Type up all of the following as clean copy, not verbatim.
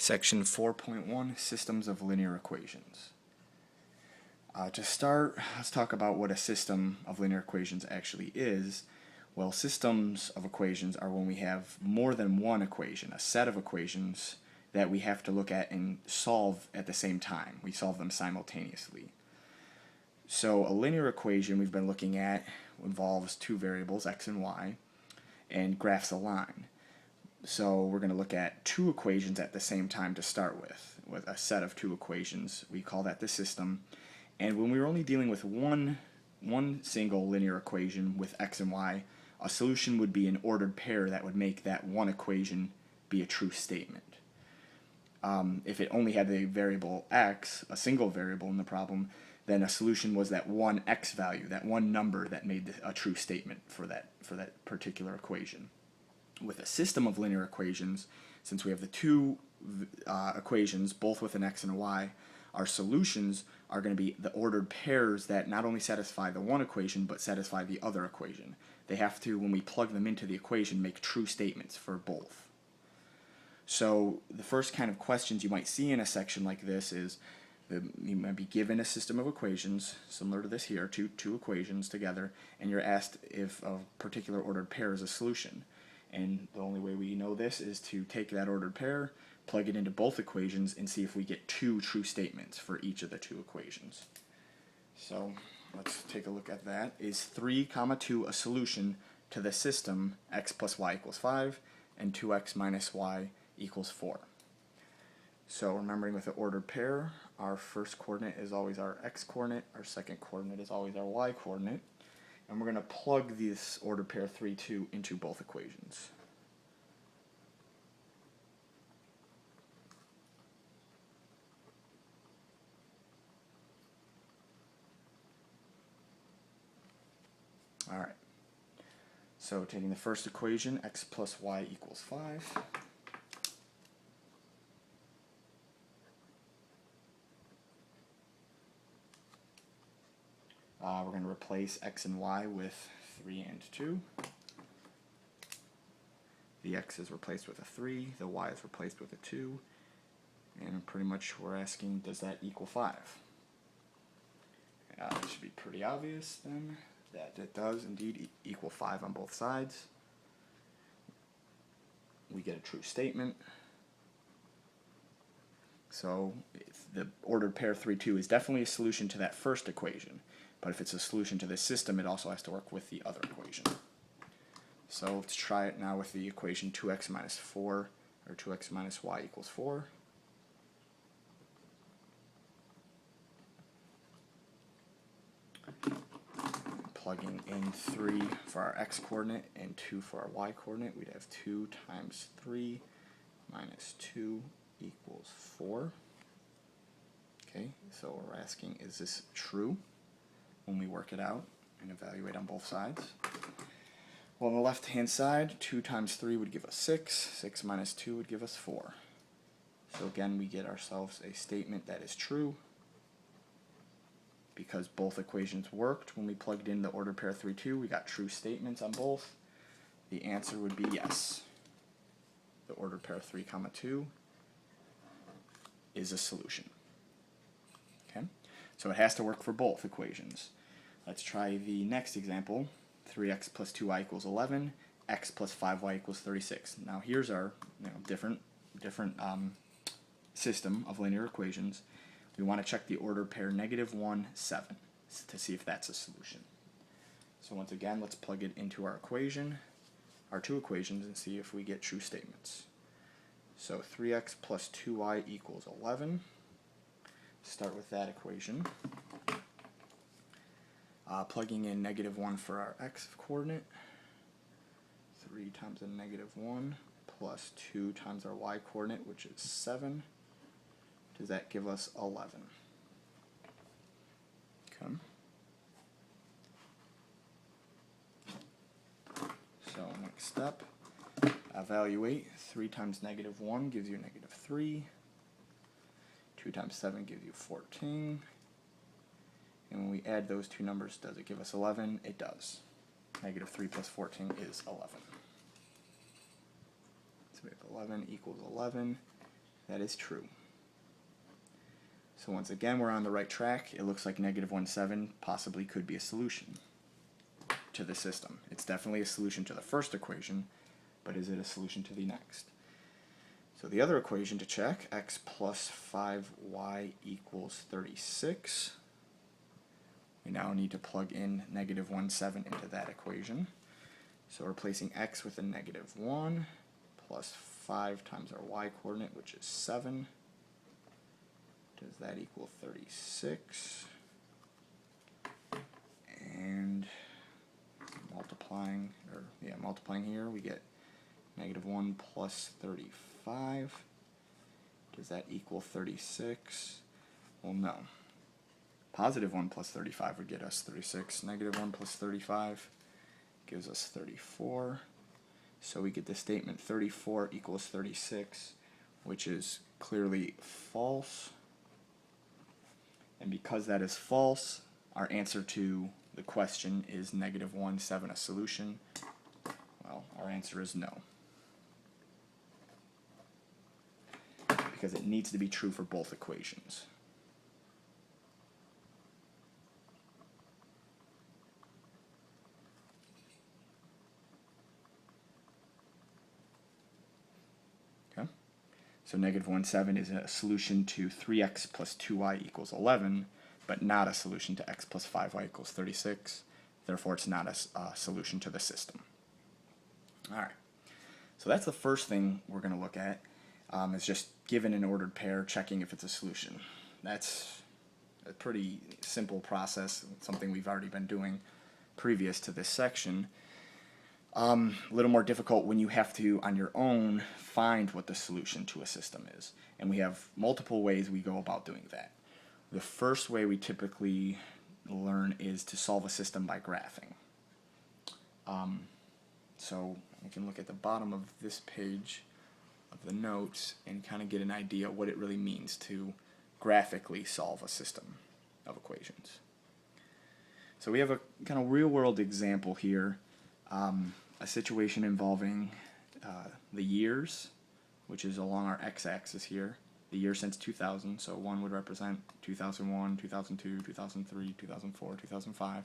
Section 4.1, Systems of Linear Equations. To start, let's talk about what a system of linear equations actually is. Well, systems of equations are when we have more than one equation, a set of equations that we have to look at and solve at the same time. We solve them simultaneously. So a linear equation we've been looking at involves two variables, x and y, and graphs a line. So we're going to look at two equations at the same time to start with a set of two equations. We call that the system. And when we were only dealing with one single linear equation with x and y, a solution would be an ordered pair that would make that one equation be a true statement. If it only had the variable x, a single variable in the problem, then a solution was that one x value, that one number that made a true statement for that particular equation. With a system of linear equations, since we have the two equations, both with an x and a y, our solutions are going to be the ordered pairs that not only satisfy the one equation, but satisfy the other equation. They have to, when we plug them into the equation, make true statements for both. So the first kind of questions you might see in a section like this is, you might be given a system of equations, similar to this here, two equations together, and you're asked if a particular ordered pair is a solution. And the only way we know this is to take that ordered pair, plug it into both equations, and see if we get two true statements for each of the two equations. So let's take a look at that. Is 3, 2 a solution to the system x plus y equals 5 and 2x minus y equals 4? So remembering with the ordered pair, our first coordinate is always our x coordinate, our second coordinate is always our y coordinate. And we're going to plug this ordered pair 3, 2 into both equations. Alright, so taking the first equation, x plus y equals 5. We're going to replace x and y with 3 and 2. The x is replaced with a 3, the y is replaced with a 2, and pretty much we're asking, does that equal 5? It should be pretty obvious then that it does indeed equal 5 on both sides. We get a true statement. So the ordered pair 3, 2 is definitely a solution to that first equation. But if it's a solution to this system, it also has to work with the other equation. So let's try it now with the equation 2x minus 4, or 2x minus y equals 4. Plugging in 3 for our x coordinate and 2 for our y coordinate, we'd have 2 times 3 minus 2 equals 4. Okay, so we're asking, is this true when we work it out and evaluate on both sides? Well, on the left-hand side, 2 times 3 would give us 6. 6 minus 2 would give us 4. So again, we get ourselves a statement that is true because both equations worked. When we plugged in the ordered pair 3, 2, we got true statements on both. The answer would be yes. The ordered pair 3, 2 is a solution. Okay? So it has to work for both equations. Let's try the next example. 3x plus 2y equals 11, x plus 5y equals 36. Now here's our different system of linear equations. We want to check the ordered pair -1, 7 to see if that's a solution. So once again, let's plug it into our equation, our two equations, and see if we get true statements. So 3x plus 2y equals 11. Start with that equation. Plugging in -1 for our x coordinate. 3 times a -1 plus 2 times our y coordinate, which is 7. Does that give us 11? Okay. So next step, evaluate. 3 times -1 gives you -3. 2 times 7 gives you 14. And when we add those two numbers, does it give us 11? It does. -3 plus 14 is 11. So we have 11 equals 11. that is true. So once again, we're on the right track. It looks like negative 1/7 possibly could be a solution to the system. It's definitely a solution to the first equation, but is it a solution to the next? So the other equation to check, x plus 5y equals 36. We now need to plug in negative 1/7 into that equation. So replacing x with a negative 1 plus 5 times our y coordinate, which is 7. Does that equal 36? And multiplying here, we get negative 1 plus 35. Does that equal 36? Well, no. Positive 1 plus 35 would get us 36. Negative 1 plus 35 gives us 34. So we get the statement 34 equals 36, which is clearly false. And because that is false, our answer to the question is negative 1/7 a solution. Well, our answer is no. Because it needs to be true for both equations. So negative 1/7 is a solution to 3x plus 2y equals 11, but not a solution to x plus 5y equals 36. Therefore, it's not a solution to the system. All right. So that's the first thing we're going to look at, is just given an ordered pair, checking if it's a solution. That's a pretty simple process, something we've already been doing previous to this section. A little more difficult when you have to, on your own, find what the solution to a system is. And we have multiple ways we go about doing that. The first way we typically learn is to solve a system by graphing. So we can look at the bottom of this page of the notes and kind of get an idea what it really means to graphically solve a system of equations. So we have a kind of real-world example here. A situation involving the years, which is along our x-axis here, the year since 2000, so 1 would represent 2001, 2002, 2003, 2004, 2005,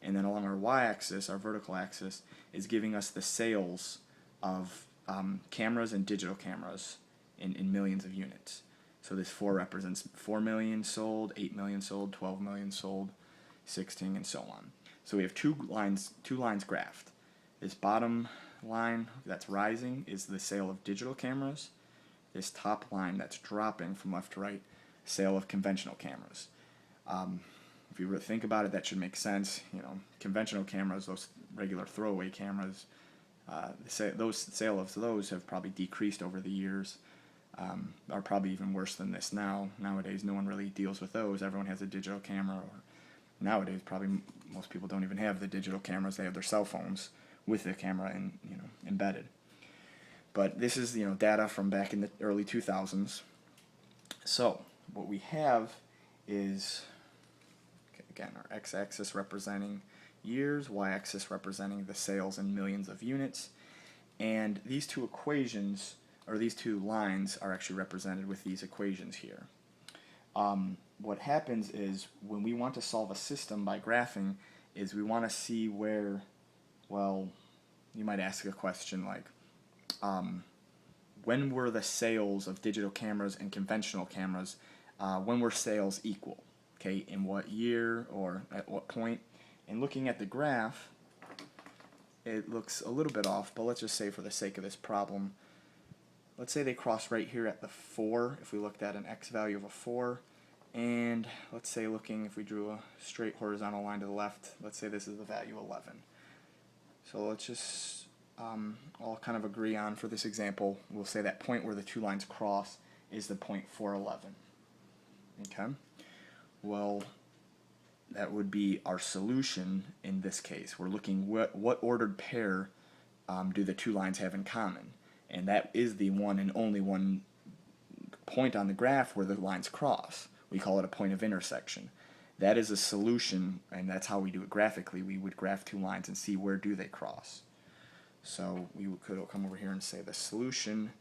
and then along our y-axis, our vertical axis, is giving us the sales of cameras and digital cameras in millions of units. So this 4 represents 4 million sold, 8 million sold, 12 million sold, 16, and so on. So we have two lines graphed. This bottom line that's rising is the sale of digital cameras. This top line that's dropping from left to right, sale of conventional cameras. If you really think about it, that should make sense. Conventional cameras, those regular throwaway cameras, the sale of those have probably decreased over the years, are probably even worse than this now. Nowadays, no one really deals with those. Everyone has a digital camera, or nowadays, probably most people don't even have the digital cameras. They have their cell phones with the camera embedded. But this is data from back in the early 2000s. So what we have is, again, our x-axis representing years, y-axis representing the sales in millions of units, and these two equations, or these two lines, are actually represented with these equations here. What happens is when we want to solve a system by graphing is we want to see where, well, you might ask a question like, when were the sales of digital cameras and conventional cameras, when were sales equal? Okay, in what year or at what point? And looking at the graph, it looks a little bit off, but let's just say for the sake of this problem, let's say they cross right here at the 4, if we looked at an x value of a 4, and let's say if we drew a straight horizontal line to the left, let's say this is the value 11. So let's just all kind of agree on, for this example, we'll say that point where the two lines cross is the point 411. Okay? Well, that would be our solution in this case. We're looking what ordered pair do the two lines have in common, and that is the one and only one point on the graph where the lines cross. We call it a point of intersection. That is a solution, and that's how we do it graphically. We would graph two lines and see where do they cross. So we could come over here and say the solution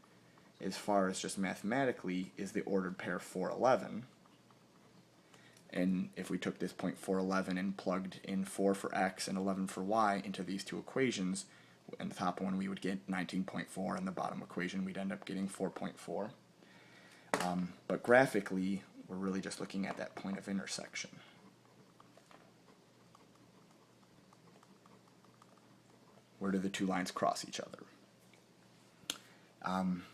as far as just mathematically, is the ordered pair 411. And if we took this point 411 and plugged in 4 for x and 11 for y into these two equations, in the top one we would get 19.4, and the bottom equation we'd end up getting 4.4. But graphically, we're really just looking at that point of intersection. Where do the two lines cross each other?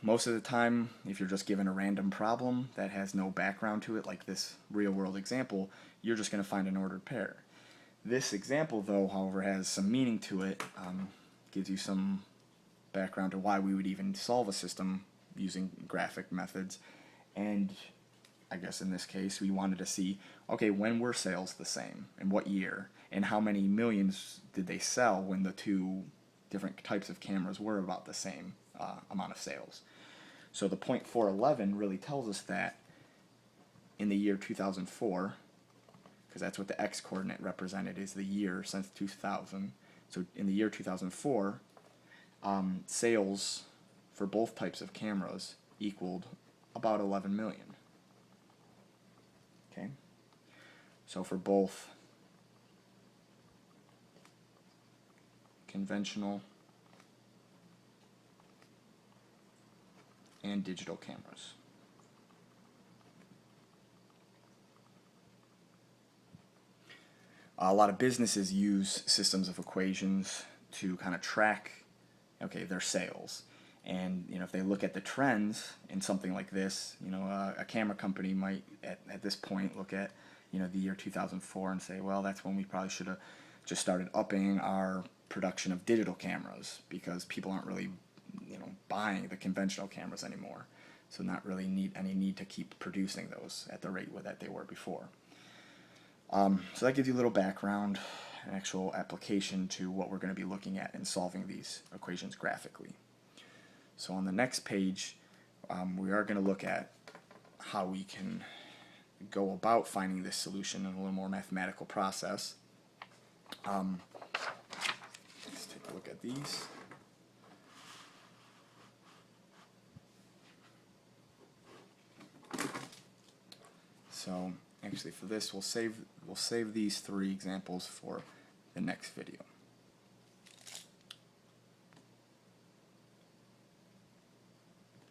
Most of the time, if you're just given a random problem that has no background to it, like this real-world example, you're just going to find an ordered pair. This example, though, however, has some meaning to it, gives you some background to why we would even solve a system using graphic methods. And I guess in this case, we wanted to see, okay, when were sales the same, and what year, and how many millions did they sell when the two different types of cameras were about the same amount of sales. So the point 411 really tells us that in the year 2004, because that's what the x-coordinate represented, is the year since 2000. So in the year 2004, sales for both types of cameras equaled about 11 million. Okay? So for both conventional and digital cameras. A lot of businesses use systems of equations to kind of track, okay, their sales. And if they look at the trends in something like this, a camera company might at this point look at the year 2004 and say, well, that's when we probably should have just started upping our production of digital cameras, because people aren't really buying the conventional cameras anymore, so not really any need to keep producing those at the rate that they were before. So that gives you a little background, an actual application to what we're going to be looking at in solving these equations graphically. So on the next page, we are going to look at how we can go about finding this solution in a little more mathematical process. Let's take a look at these. So actually for this, we'll save these three examples for the next video.